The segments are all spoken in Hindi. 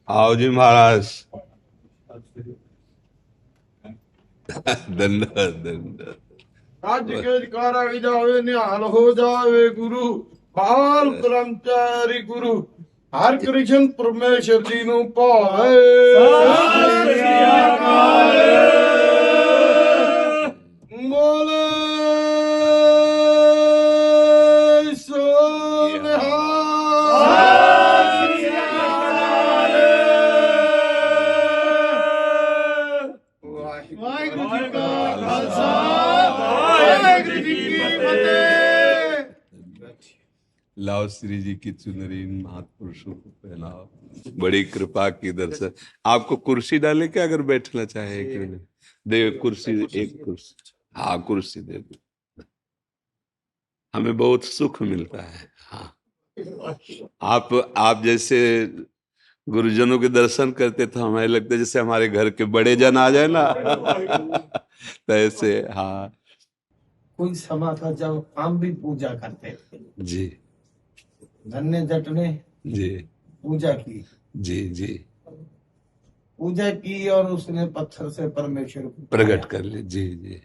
आओ जी महाराज। धन्यवाद धन्यवाद। ਅੱਜ ਕੇ ਜਕਾਰਾ ਵੀ ਜਾਵੇ ਨਿਹਾਲ ਹੋ ਜਾਵੇ ਗੁਰੂ ਬਾਲ ਕਰਮਚਾਰੀ ਗੁਰੂ ਹਰ ਕ੍ਰਿਸ਼ਨ ਪਰਮੇਸ਼ਰ ਜੀ ਨੂੰ ਭਾਵੇ। ਸਤਿ ਸ੍ਰੀ ਅਕਾਲ। ਬੋਲੇ ਸੋ ਨਿਹਾਲ। ਸਤਿ ਸ੍ਰੀ ਅਕਾਲ। ਵਾਹਿਗੁਰੂ ਜੀ ਕਾ ਖਾਲਸਾ वाहिगुरु जी की फतेह। लाओ श्री जी की चुनरी महापुरुषों को पहनाओ। बड़ी कृपा की दर्शन। आपको कुर्सी डाले क्या अगर बैठना चाहे? दे कुर्सी, एक कुर्सी। हाँ कुर्सी दे दो, हमें बहुत सुख मिलता है। हाँ आप जैसे गुरुजनों के दर्शन करते तो हमें लगता है जैसे हमारे घर के बड़े जन आ जाए ना तो ऐसे। हाँ कोई समा था जब हम भी पूजा करते थे जी। धन्य जट ने जी पूजा की। जी जी पूजा की और उसने पत्थर से परमेश्वर को प्रकट कर ले। जी जी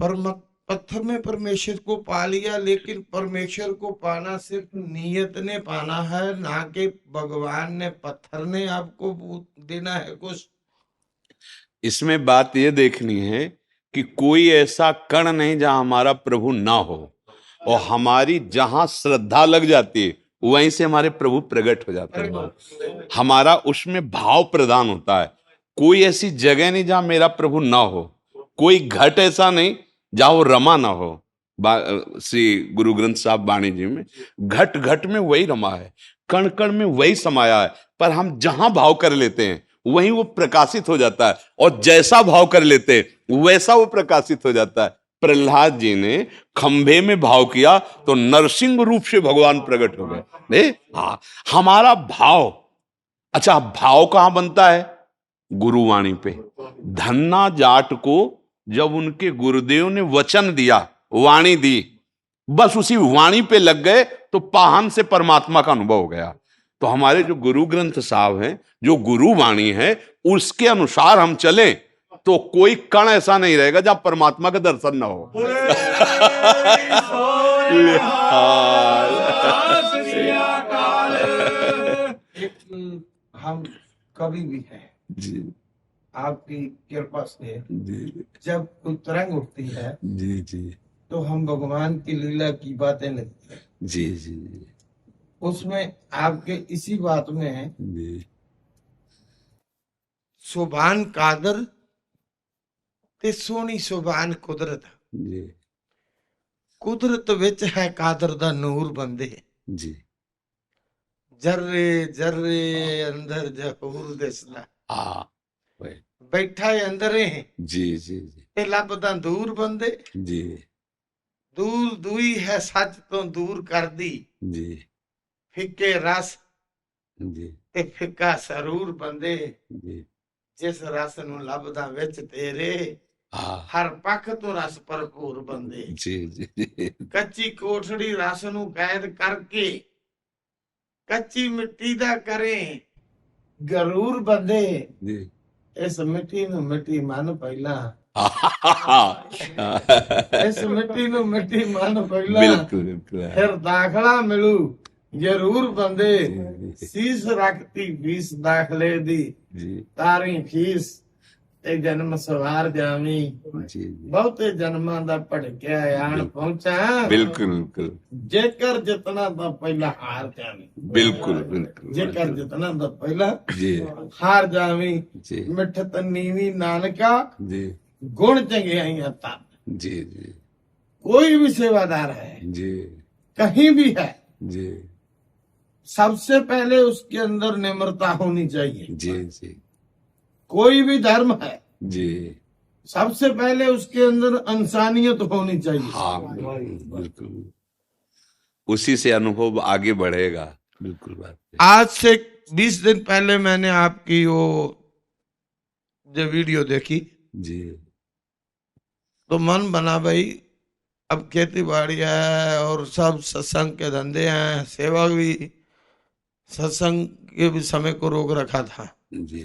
पत्थर में परमेश्वर को पा लिया, लेकिन परमेश्वर को पाना सिर्फ नियत ने पाना है, ना कि भगवान ने पत्थर ने आपको देना है कुछ। इसमें बात ये देखनी है कि कोई ऐसा कण नहीं जहां हमारा प्रभु ना हो, और हमारी जहां श्रद्धा लग जाती है वहीं से हमारे प्रभु प्रकट हो जाते हैं। हमारा उसमें भाव प्रदान होता है। कोई ऐसी जगह नहीं जहां मेरा प्रभु ना हो, कोई घट ऐसा नहीं जहां वो रमा ना हो। श्री गुरु ग्रंथ साहब वाणी जी में घट घट में वही रमा है, कण कण में वही समाया है, पर हम जहां भाव कर लेते हैं वहीं वो प्रकाशित हो जाता है, और जैसा भाव कर लेते हैं वैसा वो प्रकाशित हो जाता है। प्रहलाद जी ने खंभे में भाव किया तो नरसिंह रूप से भगवान प्रकट हो गए। हाँ, हमारा भाव। अच्छा, भाव कहां बनता है? गुरुवाणी पे। धन्ना जाट को जब उनके गुरुदेव ने वचन दिया, वाणी दी, बस उसी वाणी पे लग गए तो पाहन से परमात्मा का अनुभव हो गया। तो हमारे जो गुरु ग्रंथ साहब हैं, जो गुरु वाणी है, उसके अनुसार हम चले तो कोई कण ऐसा नहीं रहेगा जहां परमात्मा का दर्शन ना हो। हम कभी भी हैं जी आपकी कृपा से, जी जब कोई तरंग उठती है जी जी तो हम भगवान की लीला की बातें लगती है जी जी उसमें आपके इसी बात में जी सुभान कादर ते सोनी सुभान कुदरत। जी कुदरत विच है कादर दा नूर बंदे, जी जर्रे जर्रे अंदर जहूर दिसदा। बैठा है अंदर है जी जी जी ते लभदा दूर बंदे। जी दूर दुई है सच तो दूर कर दी, जी फिक्के रस जी ते फिक्का सरूर बंदे। जी जिस रस नूं लभदा विच तेरे, हर पख तो रस भरपूर बंदे। जी जी कच्ची कोठड़ी रस नूं कैद करके कच्ची मिट्टी दा करें गरूर बंदे। जी इस मिट्टी नूं मिट्टी मन पहला, इस मिट्टी नूं मिट्टी मन पहला, बिल्कुल बिल्कुल फिर दाखला मिलू जरूर बंदे। शीस रखती फीस दाखले दी, जी तारी फीस ते जन्म सवार जावी। जी बहुते जन्मां दा भड़किया आन पहुंचा, बिल्कुल बिल्कुल जेकर जितना दा पहला हार जावी। बिल्कुल बिल्कुल जेकर जितना दा पहला जी हार जावी। जी मिठत नीवी नानका जी गुण चंगियाइयां तन। जी जी कोई भी सेवादार है, जी कहीं भी है, जी सबसे पहले उसके अंदर निम्रता होनी चाहिए। जी जी कोई भी धर्म है, जी सबसे पहले उसके अंदर इंसानियत होनी चाहिए। हाँ बिल्कुल, उसी से अनुभव आगे बढ़ेगा। बिल्कुल बात है। आज से 20 दिन पहले मैंने आपकी वो जो वीडियो देखी जी तो मन बना भाई, अब खेती बाड़ी है और सब सत्संग के धंधे हैं, सेवा भी सत्संग के भी समय को रोक रखा था, जी,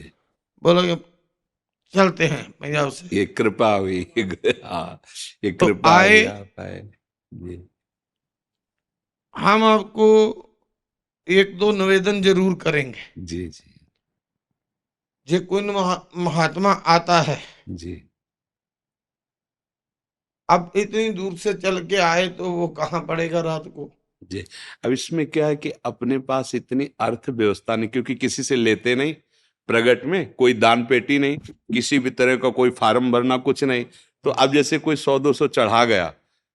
बोला कि चलते हैं पंजाब से। ये कृपा हुई। हाँ, ये तो कृपा आए, हुई, आप आए। जी, हम आपको एक दो निवेदन जरूर करेंगे। जी, जी, जे कोई महात्मा आता है, जी, अब इतनी दूर से चल के आए तो वो कहाँ पड़ेगा रात को। जी। अब इसमें क्या है कि अपने पास इतनी अर्थव्यवस्था नहीं, क्योंकि किसी से लेते नहीं, प्रगट में कोई दान पेटी नहीं, किसी भी तरह का कोई फार्म भरना, कुछ नहीं। तो अब जैसे कोई 100-200 चढ़ा गया,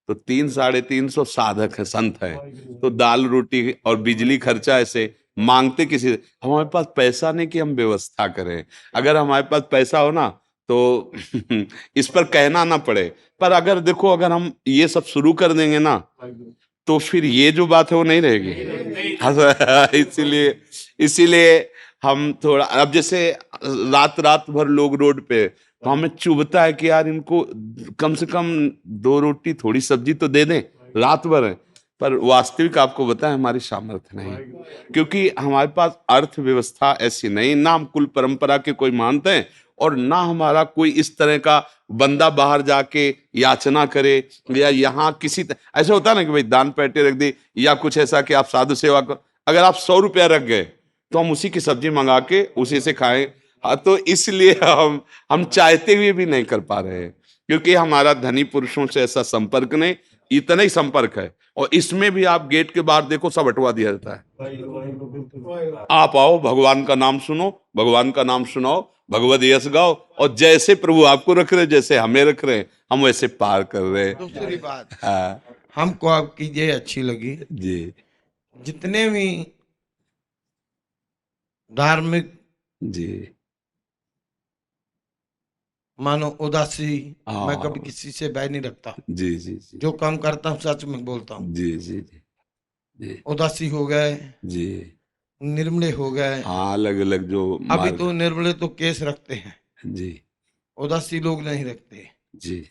तो 300-350 साधक है, संत है, तो दाल रोटी और बिजली खर्चा ऐसे मांगते किसी से। हमारे पास पैसा नहीं कि हम व्यवस्था करें। अगर हमारे पास पैसा हो ना तो इस पर कहना ना पड़े। पर अगर देखो, अगर हम ये सब शुरू कर देंगे ना, तो फिर ये जो बात है वो नहीं रहेगी। हाँ, इसीलिए इसीलिए हम थोड़ा, अब जैसे रात रात भर लोग रोड पे, तो हमें चुभता है कि यार इनको कम से कम 2 रोटी थोड़ी सब्जी तो दे दें, रात भर है। पर वास्तविक आपको बताएं, हमारी सामर्थ्य नहीं, क्योंकि हमारे पास अर्थव्यवस्था ऐसी नहीं, ना हम कुल परंपरा के कोई मानते हैं, और ना हमारा कोई इस तरह का बंदा बाहर जाके याचना करे, या यहाँ ऐसा होता है ना कि भाई दान पेटी रख दी, या कुछ ऐसा कि आप साधु सेवा करो। अगर आप 100 रुपया रख गए तो हम उसी की सब्जी मंगा के उसी से खाएं। हाँ, तो इसलिए हम चाहते हुए भी नहीं कर पा रहे हैं, क्योंकि हमारा धनी पुरुषों से ऐसा संपर्क नहीं, इतना ही संपर्क है। और इसमें भी आप गेट के बाहर देखो, सब हटवा दिया जाता है। आप आओ, भगवान का नाम सुनो, भगवान का नाम सुनाओ, भगवद यश गाओ, और जैसे प्रभु आपको रख रहे, जैसे हमें रख रहे, हम वैसे पार कर रहे हैं। दूसरी बात, हाँ, हमको आपकी ये अच्छी लगी, जी, जितने भी धार्मिक, जी, मानो उदासी, मैं हाँ, कभी किसी से बैर नहीं रखता। जी, जी, जी, जो काम करता हूँ सच में बोलता हूँ। जी, जी, जी, जी, उदासी हो गए, जी, निर्मले हो गए। हाँ, अलग अलग जो अभी मार्ग। तो निर्मले तो केस रखते हैं, जी, उदासी लोग नहीं रखते। जी,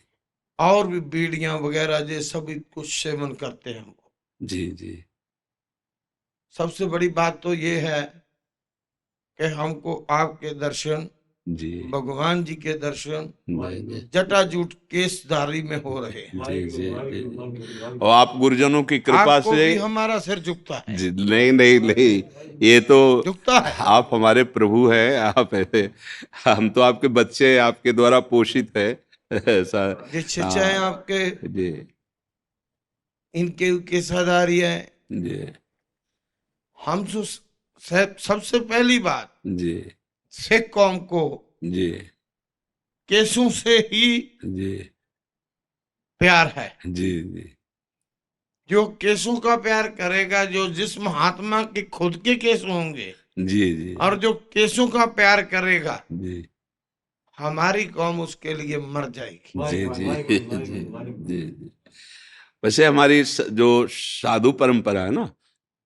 और भी बीड़ियां वगैरह ये सभी कुछ सेवन करते हैं हमको। जी, जी, सबसे बड़ी बात तो ये है कि हमको आपके दर्शन, जी, भगवान जी के दर्शन जी, जटाजूट केसधारी में हो रहे हैं। जी, जी, जी। और आप गुरुजनों की कृपा आपको से। भी हमारा सिर झुकता है, जी, नहीं, नहीं, नहीं, ये तो झुकता है। आप हमारे प्रभु हैं, आप हम तो आपके बच्चे हैं, आपके द्वारा पोषित है, ऐसा। ये शिक्षाएं हाँ, आपके, जी, इनके केसाधारी है। जी, हम सबसे पहली बात, जी, सिख कौम को जी, केसों से ही जी, प्यार है। जी, जी, जो केसों का प्यार करेगा, जो जिस महात्मा के खुद के केस होंगे, जी, जी, और जो केसों का प्यार करेगा, जी, हमारी कौम उसके लिए मर जाएगी। जी, जी, जी, जी। वैसे हमारी जो साधु परंपरा है ना,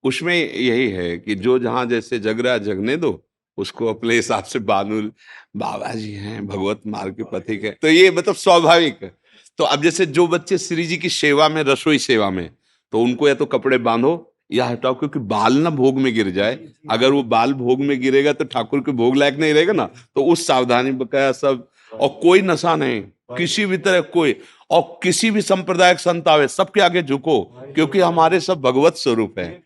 उसमें यही है कि जो जहां जैसे जग रहा है, जगने दो, उसको अपने हिसाब से बानुल बाबा जी हैं, भगवत मार्ग के पथिक है, तो ये मतलब स्वाभाविक है। तो अब जैसे जो बच्चे श्री जी की सेवा में, रसोई सेवा में, तो उनको या तो कपड़े बांधो या हटाओ, क्योंकि बाल ना भोग में गिर जाए। अगर वो बाल भोग में गिरेगा तो ठाकुर के भोग लायक नहीं रहेगा ना, तो उस सावधानी बकाया सब। और कोई नशा नहीं, किसी भी तरह कोई, और किसी भी संप्रदाय संत आवे, सबके आगे झुको, क्योंकि हमारे सब भगवत स्वरूप है।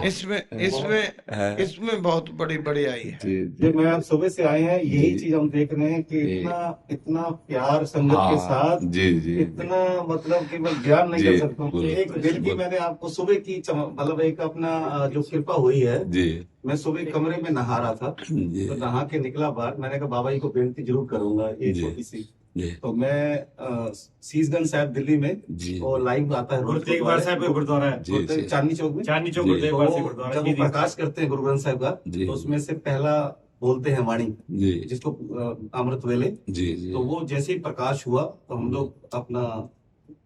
इसमें इसमें इसमें बहुत बड़ी बड़ाई है। जी, जो मैं आप सुबह से आए हैं, यही जी। चीज हम देख रहे हैं कि जी। इतना इतना प्यार संगत के हाँ, साथ, जी, जी, इतना मतलब कि मैं बयान नहीं जी, कर सकता हूँ। बोलो, एक दिल की बोलो। मैंने आपको सुबह की मतलब एक अपना जो कृपा हुई है। जी, मैं सुबह कमरे में नहा रहा था, जी, तो नहा के निकला बाहर, मैंने कहा बाबा जी को बेनती जरूर करूंगा ये जी। छोटी सी। जी, तो मैं शीशगंज साहब दिल्ली में, जी, और लाइव आता है गुरु तेग बहादुर साहब का गुरुद्वारा है, जी, जी, चांदनी चौक में। चांदनी चौक जी। गुरु तेग तो बहादुर गुरुद्वारा जब वो जी, प्रकाश करते हैं गुरु ग्रंथ साहब का, जी। तो उसमें से पहला बोलते हैं वाणी, जी, जिसको अमृत वेले। जी, जी, तो वो जैसे ही प्रकाश हुआ, तो हम लोग अपना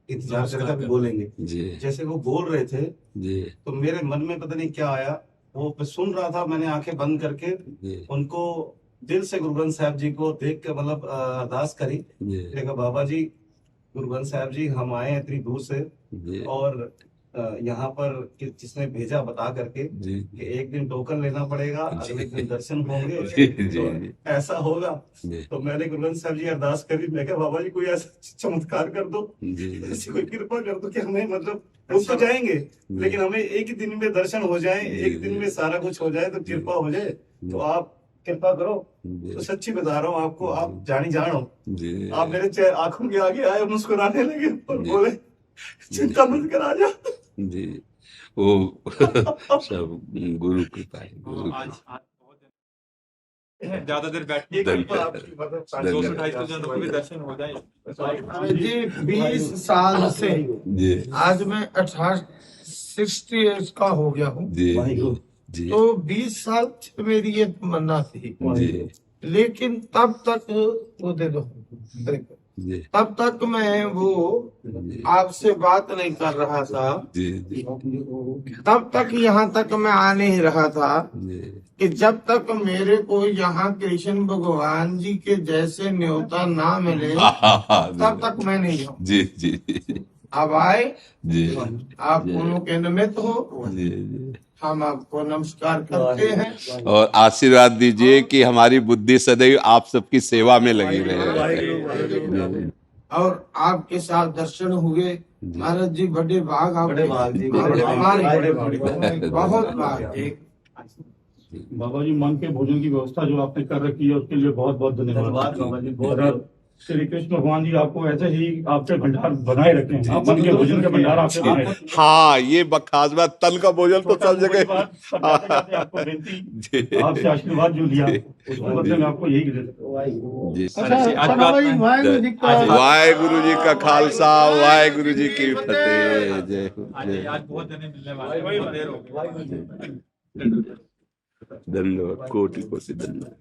इंतजार करके भी बोलेंगे। जी, जैसे वो बोल रहे थे, जी, तो मेरे मन में पता नहीं क्या आया, वो मैं सुन रहा था, मैंने आंखें बंद करके जी, उनको दिल से गुरु ग्रंथ साहब जी को देख के मतलब अरदास करी। जी, मैंने कहा बाबा जी, गुरु ग्रंथ साहब जी, हम आए हैं इतनी दूर से, जी, और यहाँ पर जिसने भेजा बता करके जी कि एक दिन टोकन लेना पड़ेगा, अगले दिन दर्शन होंगे, जी तो जी ऐसा होगा। जी तो मैंने गुरु ग्रंथ साहब जी अरदास करी, मैं कहा बाबा जी कोई ऐसा चमत्कार कर दो, जी ऐसी कोई कृपा कर दो कि हमें मतलब रुक तो जाएंगे लेकिन हमें एक ही दिन में दर्शन हो जाए, एक दिन में सारा कुछ हो जाए, तो कृपा हो जाए। तो आप कृपा करो। तो सच्ची बता रहा हूँ आपको, आप जानी जान हो, जी आप मेरे आंखों के आगे आए, मुस्कुराने लगे और जी। बोले चिंता मत कर, आ जा। जी वो सब गुरु कृपा है, गुरु आज कृपा। आज बहुत ज्यादा देर बैठने धन्यवाद। 200-250 जनों को भी दर्शन हो जाए। अरे जी 20 साल से जी आज मैं 60 एज का हो गया हूँ। जी जी तो 20 साल से मेरी ये तमन्ना थी, जी लेकिन तब तक वो दे दो, जी तब तक मैं वो जी आपसे बात नहीं कर रहा था, जी जी तब तक यहाँ तक मैं आ नहीं रहा था जी कि जब तक मेरे को यहाँ कृष्ण भगवान जी के जैसे न्योता ना मिले तब तक मैं नहीं हूँ। जी जी अब आए, जी आप उन्हों के निमित्त हो, जी जी हम आपको नमस्कार करते हैं। और आशीर्वाद दीजिए कि हमारी बुद्धि सदैव आप सबकी सेवा में लगी रहे। और आपके साथ दर्शन हुए महाराज जी, बड़े भाग आप, बड़े भाग जी, और बड़े भाग, हमारे बड़े भाग। बहुत भाग। बाबा जी मन के भोजन की व्यवस्था जो आपने कर रखी है उसके लिए बहुत बहुत धन्यवाद बाबा जी, और श्री कृष्ण भगवान जी आपको ऐसे ही आपके भंडार बनाए रखें, आप मन के भोजन के भंडार आपके बनाए रखें। हाँ ये खास बात, तल का भोजन तो सब जगह। बात जाते जाते आपको बेनती, आपसे आशीर्वाद जो लिया उसके बदले में आपको यही जी आज वाहेगुरु जी का खालसा, वाहेगुरु जी की फतेह। जय हो, जय हो। आज बहुत जने मिलने वाले हैं, बहुत देर हो गई। धन्यवाद, कोटि कोटि धन्यवाद।